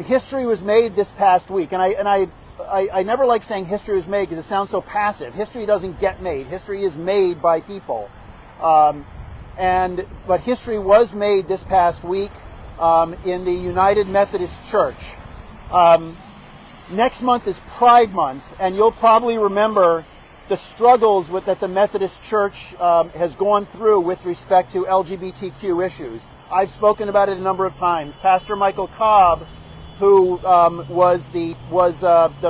history was made this past week, and I never like saying history was made because it sounds so passive. History doesn't get made. History is made by people. But history was made this past week in the United Methodist Church. Next month is Pride Month, and you'll probably remember the struggles that the Methodist Church has gone through with respect to LGBTQ issues. I've spoken about it a number of times. Pastor Michael Cobb, who was the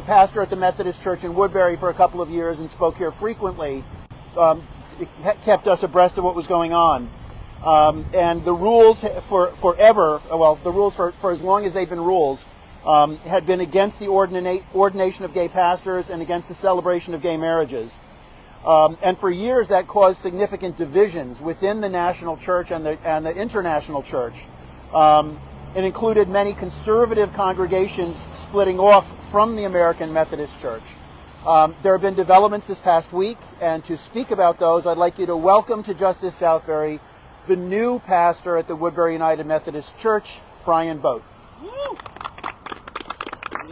pastor at the Methodist Church in Woodbury for a couple of years and spoke here frequently, kept us abreast of what was going on. And the rules for as long as they've been rules, had been against the ordination of gay pastors and against the celebration of gay marriages. And for years that caused significant divisions within the national church and the international church. It included many conservative congregations splitting off from the American Methodist Church. There have been developments this past week, and to speak about those, I'd like you to welcome to Justice Southbury the new pastor at the Woodbury United Methodist Church, Brian Bodt. Woo!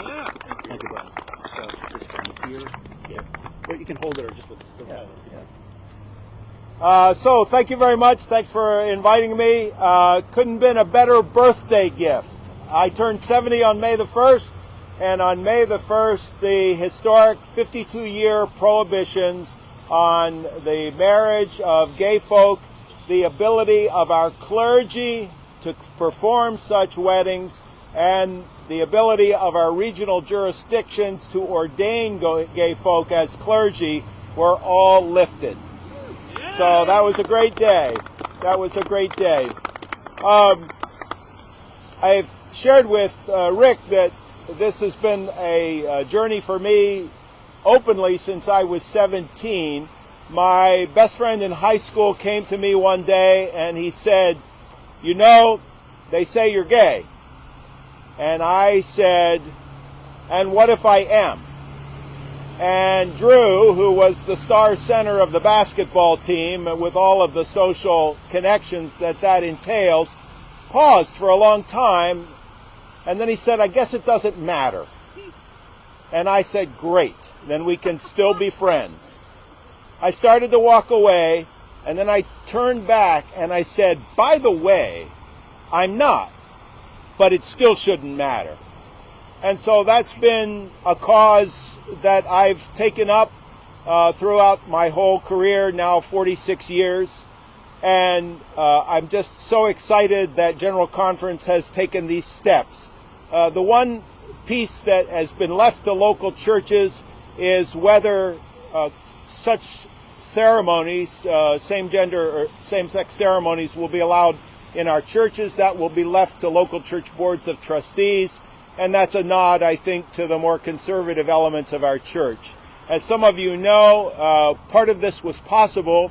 Yeah. Thank you, Brian. So this down here. Yeah. Well, you can hold it or just look. So thank you very much. Thanks for inviting me. Couldn't have been a better birthday gift. I turned 70 on May the 1st, and on May the 1st, the historic 52-year prohibitions on the marriage of gay folk, the ability of our clergy to perform such weddings, and the ability of our regional jurisdictions to ordain gay folk as clergy were all lifted. So that was a great day. That was a great day. I've shared with Rick that this has been a journey for me openly since I was 17. My best friend in high school came to me one day and he said, "You know, they say you're gay." And I said, "And what if I am?" And Drew, who was the star center of the basketball team with all of the social connections that entails, paused for a long time, and then he said, "I guess it doesn't matter." And I said, "Great, then we can still be friends." I started to walk away, and then I turned back and I said, "By the way, I'm not, but it still shouldn't matter." And so that's been a cause that I've taken up throughout my whole career, now 46 years. And I'm just so excited that General Conference has taken these steps. The one piece that has been left to local churches is whether such ceremonies, same-gender or same-sex ceremonies, will be allowed in our churches. That will be left to local church boards of trustees, and that's a nod, I think, to the more conservative elements of our church. As some of you know, part of this was possible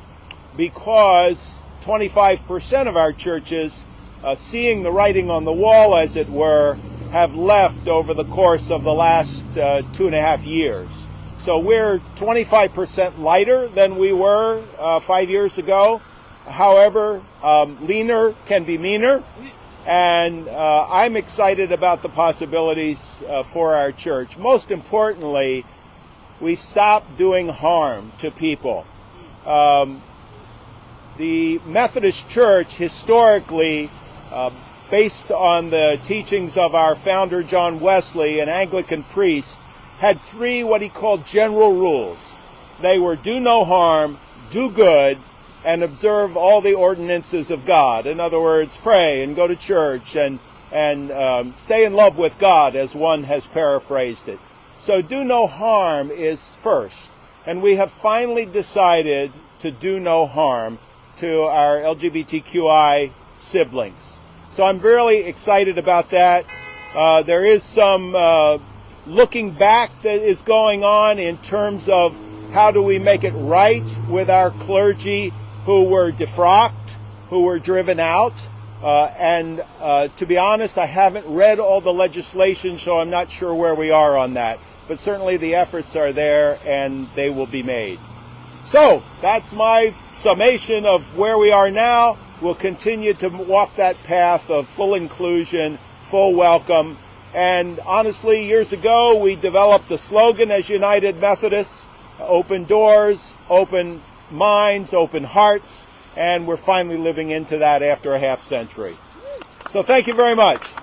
because 25% of our churches, seeing the writing on the wall, as it were, have left over the course of the last 2.5 years. So we're 25% lighter than we were 5 years ago. However, leaner can be meaner, and I'm excited about the possibilities for our church. Most importantly, we've stopped doing harm to people. The Methodist Church, historically, based on the teachings of our founder John Wesley, an Anglican priest, had 3 what he called general rules. They were do no harm, do good, and observe all the ordinances of God. In other words, pray and go to church and stay in love with God, as one has paraphrased it. So do no harm is first. And we have finally decided to do no harm to our LGBTQI siblings. So I'm really excited about that. There is some looking back that is going on in terms of how do we make it right with our clergy who were defrocked, who were driven out. To be honest, I haven't read all the legislation, so I'm not sure where we are on that. But certainly the efforts are there and they will be made. So that's my summation of where we are now. We'll continue to walk that path of full inclusion, full welcome, And honestly, years ago, we developed a slogan as United Methodists: open doors, open minds, open hearts, and we're finally living into that after a half century. So thank you very much.